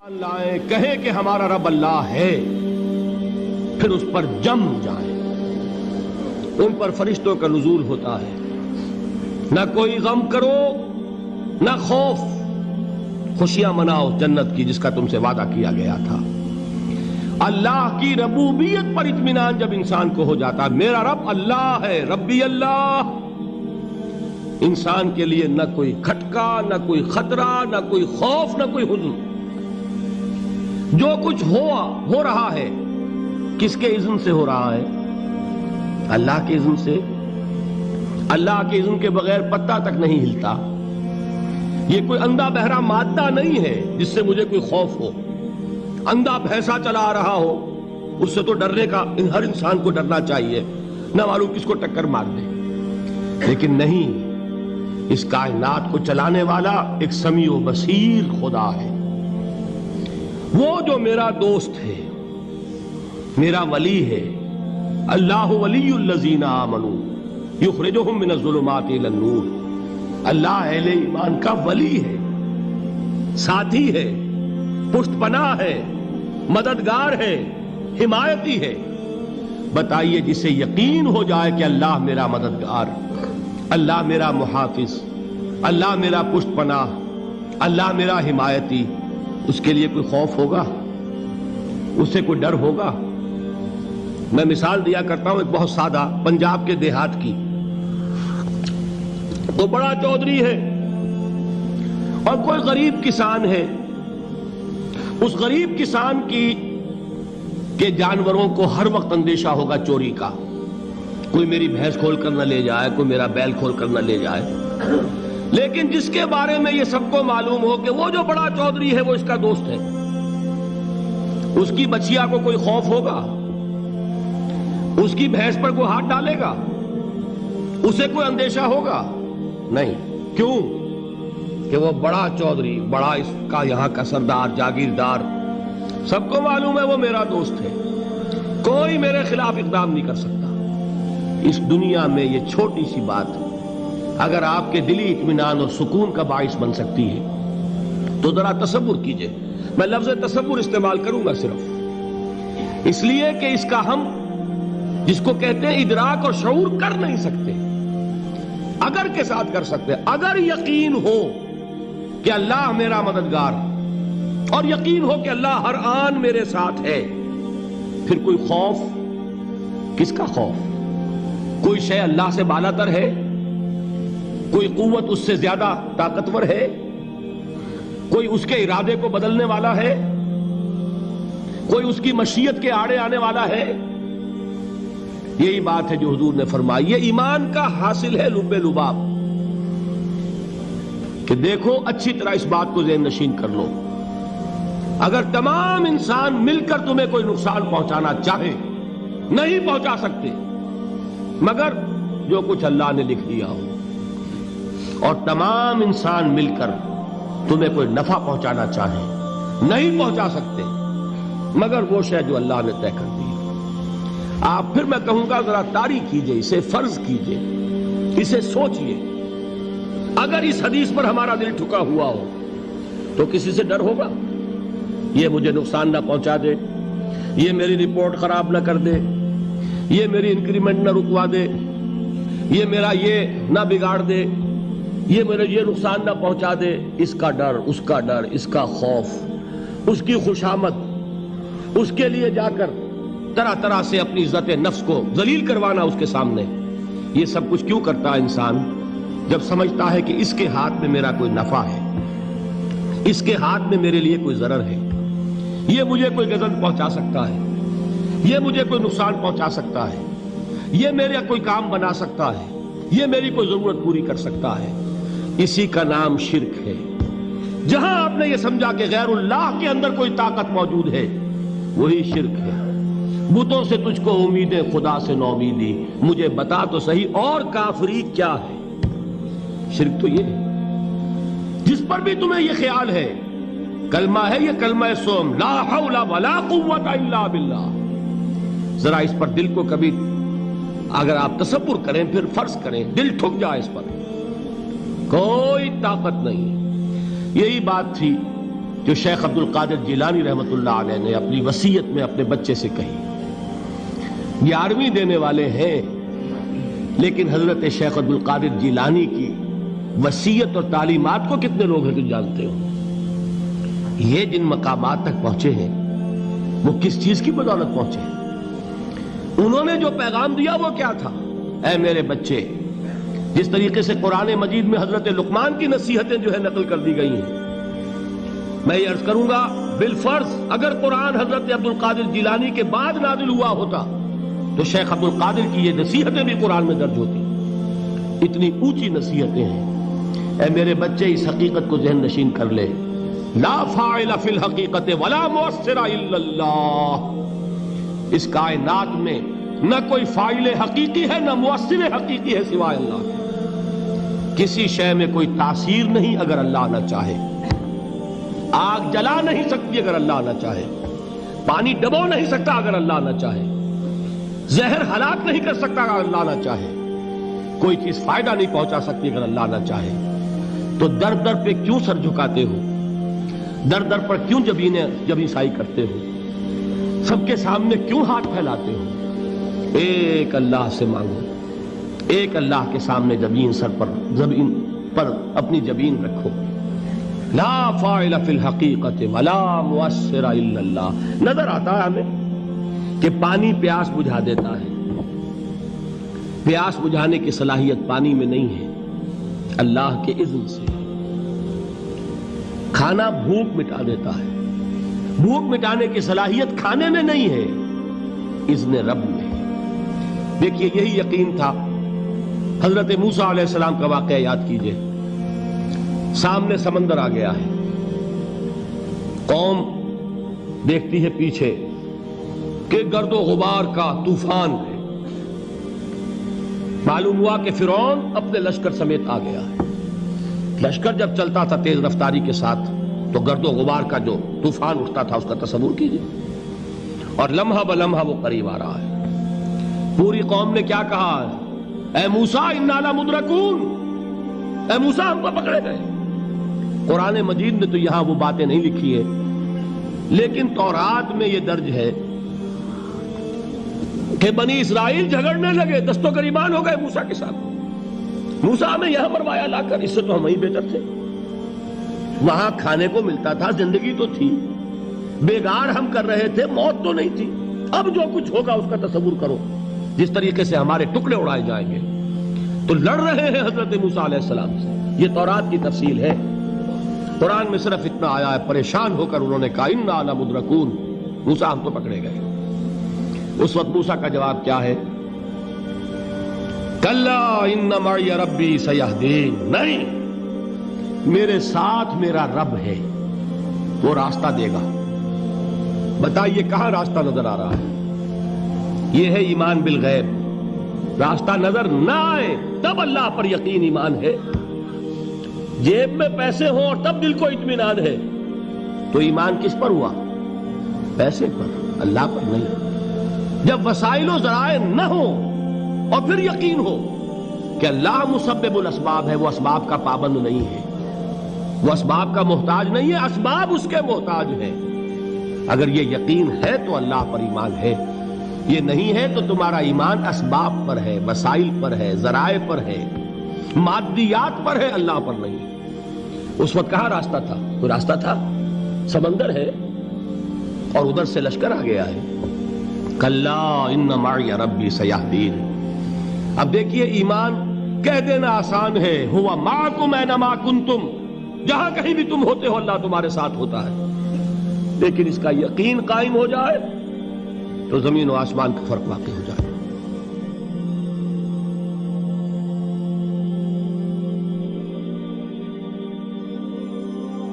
لائیں کہیں کہ ہمارا رب اللہ ہے، پھر اس پر جم جائیں۔ ان پر فرشتوں کا نزول ہوتا ہے، نہ کوئی غم کرو نہ خوف، خوشیاں مناؤ جنت کی جس کا تم سے وعدہ کیا گیا تھا۔ اللہ کی ربوبیت پر اطمینان جب انسان کو ہو جاتا، میرا رب اللہ ہے، ربی اللہ، انسان کے لیے نہ کوئی کھٹکا، نہ کوئی خطرہ، نہ کوئی خوف، نہ کوئی حزن۔ جو کچھ ہو رہا ہے کس کے اذن سے ہو رہا ہے؟ اللہ کے اذن سے۔ اللہ کے اذن کے بغیر پتہ تک نہیں ہلتا۔ یہ کوئی اندھا بہرا مادہ نہیں ہے جس سے مجھے کوئی خوف ہو۔ اندھا بھینسا چلا آ رہا ہو اس سے تو ڈرنے کا ہر انسان کو ڈرنا چاہیے، نہ معلوم کس کو ٹکر مار دے۔ لیکن نہیں، اس کائنات کو چلانے والا ایک سمیع و بصیر خدا ہے، وہ جو میرا دوست ہے، میرا ولی ہے۔ اللہ ولی الذین آمنوا یخرجہم من الظلمات الی النور۔ اللہ اہل ایمان کا ولی ہے، ساتھی ہے، پشت پناہ ہے، مددگار ہے، حمایتی ہے۔ بتائیے جسے یقین ہو جائے کہ اللہ میرا مددگار، اللہ میرا محافظ، اللہ میرا پشت پناہ، اللہ میرا حمایتی، اس کے لیے کوئی خوف ہوگا؟ اس سے کوئی ڈر ہوگا؟ میں مثال دیا کرتا ہوں ایک بہت سادہ پنجاب کے دیہات کی۔ وہ بڑا چودھری ہے اور کوئی غریب کسان ہے۔ اس غریب کسان کے جانوروں کو ہر وقت اندیشہ ہوگا چوری کا، کوئی میری بھینس کھول کر نہ لے جائے، کوئی میرا بیل کھول کر نہ لے جائے۔ لیکن جس کے بارے میں یہ سب کو معلوم ہو کہ وہ جو بڑا چودھری ہے وہ اس کا دوست ہے، اس کی بچیا کو کوئی خوف ہوگا؟ اس کی بھینس پر کوئی ہاتھ ڈالے گا؟ اسے کوئی اندیشہ ہوگا؟ نہیں۔ کیوں؟ کہ وہ بڑا چودھری، بڑا اس کا یہاں کا سردار، جاگیردار، سب کو معلوم ہے وہ میرا دوست ہے، کوئی میرے خلاف اقدام نہیں کر سکتا۔ اس دنیا میں یہ چھوٹی سی بات اگر آپ کے دلی اطمینان اور سکون کا باعث بن سکتی ہے تو ذرا تصور کیجئے۔ میں لفظ تصور استعمال کروں گا صرف اس لیے کہ اس کا ہم جس کو کہتے ہیں ادراک اور شعور کر نہیں سکتے، اگر کے ساتھ کر سکتے۔ اگر یقین ہو کہ اللہ میرا مددگار اور یقین ہو کہ اللہ ہر آن میرے ساتھ ہے، پھر کوئی خوف؟ کس کا خوف؟ کوئی شے اللہ سے بالاتر ہے؟ کوئی قوت اس سے زیادہ طاقتور ہے؟ کوئی اس کے ارادے کو بدلنے والا ہے؟ کوئی اس کی مشیت کے آڑے آنے والا ہے؟ یہی بات ہے جو حضور نے فرمائی۔ یہ ایمان کا حاصل ہے لب لباب، کہ دیکھو اچھی طرح اس بات کو ذہن نشین کر لو، اگر تمام انسان مل کر تمہیں کوئی نقصان پہنچانا چاہے نہیں پہنچا سکتے مگر جو کچھ اللہ نے لکھ دیا ہو، اور تمام انسان مل کر تمہیں کوئی نفع پہنچانا چاہے نہیں پہنچا سکتے مگر وہ شے جو اللہ نے طے کر دی۔ آپ پھر میں کہوں گا ذرا طاری کیجئے، اسے فرض کیجئے، اسے سوچئے۔ اگر اس حدیث پر ہمارا دل ٹھکا ہوا ہو تو کسی سے ڈر ہوگا؟ یہ مجھے نقصان نہ پہنچا دے، یہ میری رپورٹ خراب نہ کر دے، یہ میری انکریمنٹ نہ رکوا دے، یہ میرا یہ نہ بگاڑ دے، یہ میرے یہ نقصان نہ پہنچا دے۔ اس کا ڈر، اس کا ڈر، اس کا خوف، اس کی خوشامد، اس کے لیے جا کر طرح طرح سے اپنی عزت نفس کو ذلیل کروانا اس کے سامنے، یہ سب کچھ کیوں کرتا ہے انسان؟ جب سمجھتا ہے کہ اس کے ہاتھ میں میرا کوئی نفع ہے، اس کے ہاتھ میں میرے لیے کوئی ضرر ہے، یہ مجھے کوئی غضب پہنچا سکتا ہے، یہ مجھے کوئی نقصان پہنچا سکتا ہے، یہ میرا کوئی کام بنا سکتا ہے، یہ میری کوئی ضرورت پوری کر سکتا ہے، اسی کا نام شرک ہے۔ جہاں آپ نے یہ سمجھا کہ غیر اللہ کے اندر کوئی طاقت موجود ہے وہی شرک ہے۔ بتوں سے تجھ کو امیدیں، خدا سے نومیدی، مجھے بتا تو صحیح اور کافری کیا ہے؟ شرک تو یہ ہے جس پر بھی تمہیں یہ خیال ہے، کلمہ ہے یہ کلمہ سوم، لا حول ولا قوت الا باللہ۔ ذرا اس پر دل کو کبھی اگر آپ تصور کریں، پھر فرض کریں، دل ٹھک جائے اس پر، کوئی طاقت نہیں۔ یہی بات تھی جو شیخ عبد القادر جیلانی رحمۃ اللہ علیہ نے اپنی وصیت میں اپنے بچے سے کہی. 11ویں دینے والے ہیں، لیکن حضرت شیخ عبد القادر جیلانی کی وصیت اور تعلیمات کو کتنے لوگ ہیں تم جانتے ہو؟ یہ جن مقامات تک پہنچے ہیں وہ کس چیز کی بدولت پہنچے ہیں؟ انہوں نے جو پیغام دیا وہ کیا تھا؟ اے میرے بچے، جس طریقے سے قرآن مجید میں حضرت لقمان کی نصیحتیں جو ہے نقل کر دی گئی ہیں، میں یہ عرض کروں گا بالفرض اگر قرآن حضرت عبد القادر جیلانی کے بعد نازل ہوا ہوتا تو شیخ عبد القادر کی یہ نصیحتیں بھی قرآن میں درج ہوتی. اتنی اونچی نصیحتیں ہیں. اے میرے بچے، اس حقیقت کو ذہن نشین کر لے، لا فاعل فی الحقیقت ولا مؤثر الا اللہ. اس کائنات میں نہ کوئی فاعل حقیقی ہے نہ مؤثر حقیقی ہے سوائے اللہ کے. کسی شے میں کوئی تاثیر نہیں اگر اللہ نہ چاہے. آگ جلا نہیں سکتی اگر اللہ نہ چاہے. پانی ڈبو نہیں سکتا اگر اللہ نہ چاہے. زہر ہلاک نہیں کر سکتا اگر اللہ نہ چاہے. کوئی چیز فائدہ نہیں پہنچا سکتی اگر اللہ نہ چاہے. تو در در پہ کیوں سر جھکاتے ہو؟ در در پر کیوں جبیں سائی کرتے ہو؟ سب کے سامنے کیوں ہاتھ پھیلاتے ہو؟ ایک اللہ سے مانگو. ایک اللہ کے سامنے زمین پر اپنی جبین رکھو. لا فاعل فی الحقیقت ولا مؤثر الا اللہ. نظر آتا ہے ہمیں کہ پانی پیاس بجھا دیتا ہے. پیاس بجھانے کی صلاحیت پانی میں نہیں ہے، اللہ کے اذن سے. کھانا بھوک مٹا دیتا ہے، بھوک مٹانے کی صلاحیت کھانے میں نہیں ہے، اذن رب میں. دیکھیے یہی یقین تھا. حضرت موسیٰ علیہ السلام کا واقعہ یاد کیجئے. سامنے سمندر آ گیا ہے، قوم دیکھتی ہے پیچھے کہ گرد و غبار کا طوفان ہے. معلوم ہوا کہ فرعون اپنے لشکر سمیت آ گیا ہے. لشکر جب چلتا تھا تیز رفتاری کے ساتھ تو گرد و غبار کا جو طوفان اٹھتا تھا اس کا تصور کیجئے. اور لمحہ بلمحہ وہ قریب آ رہا ہے. پوری قوم نے کیا کہا؟ اے موسیٰ انا لمدرکون، اے موسیٰ ہم کو پکڑے گئے. قرآن مجید نے تو یہاں وہ باتیں نہیں لکھی ہے، لیکن تورات میں یہ درج ہے کہ بنی اسرائیل جھگڑنے لگے، دست و گریبان ہو گئے موسیٰ کے ساتھ. موسیٰ ہمیں یہاں مروایا لا کر، اس سے تو ہم ہی بہتر تھے. وہاں کھانے کو ملتا تھا، زندگی تو تھی، بیگار ہم کر رہے تھے، موت تو نہیں تھی. اب جو کچھ ہوگا اس کا تصور کرو، جس طریقے سے ہمارے ٹکڑے اڑائے جائیں گے. تو لڑ رہے ہیں حضرت موسیٰ علیہ السلام سے. یہ تورات کی تفصیل ہے. قرآن میں صرف اتنا آیا ہے، پریشان ہو کر انہوں نے کہا انا لمدرکون، موسیٰ ہم تو پکڑے گئے. اس وقت موسیٰ کا جواب کیا ہے؟ کلا ان معی ربی سیہدین. نہیں، میرے ساتھ میرا رب ہے، وہ راستہ دے گا. بتائیے کہاں راستہ نظر آ رہا ہے؟ یہ ہے ایمان بالغیب. راستہ نظر نہ آئے تب اللہ پر یقین ایمان ہے. جیب میں پیسے ہوں اور تب دل کو اطمینان ہے تو ایمان کس پر ہوا؟ پیسے پر، اللہ پر نہیں. جب وسائل و ذرائع نہ ہوں اور پھر یقین ہو کہ اللہ مسبب الاسباب ہے، وہ اسباب کا پابند نہیں ہے، وہ اسباب کا محتاج نہیں ہے، اسباب اس کے محتاج ہیں. اگر یہ یقین ہے تو اللہ پر ایمان ہے. یہ نہیں ہے تو تمہارا ایمان اسباب پر ہے، وسائل پر ہے، ذرائع پر ہے، مادیات پر ہے، اللہ پر نہیں. اس وقت کہاں راستہ تھا؟ کوئی راستہ تھا؟ سمندر ہے اور ادھر سے لشکر آ گیا ہے. کلا ان معی ربی سیہدین. اب دیکھیے ایمان کہہ دینا آسان ہے، ہوا معکم اینما کنتم، جہاں کہیں بھی تم ہوتے ہو اللہ تمہارے ساتھ ہوتا ہے. لیکن اس کا یقین قائم ہو جائے تو زمین و آسمان کا فرق واقع ہو جائے.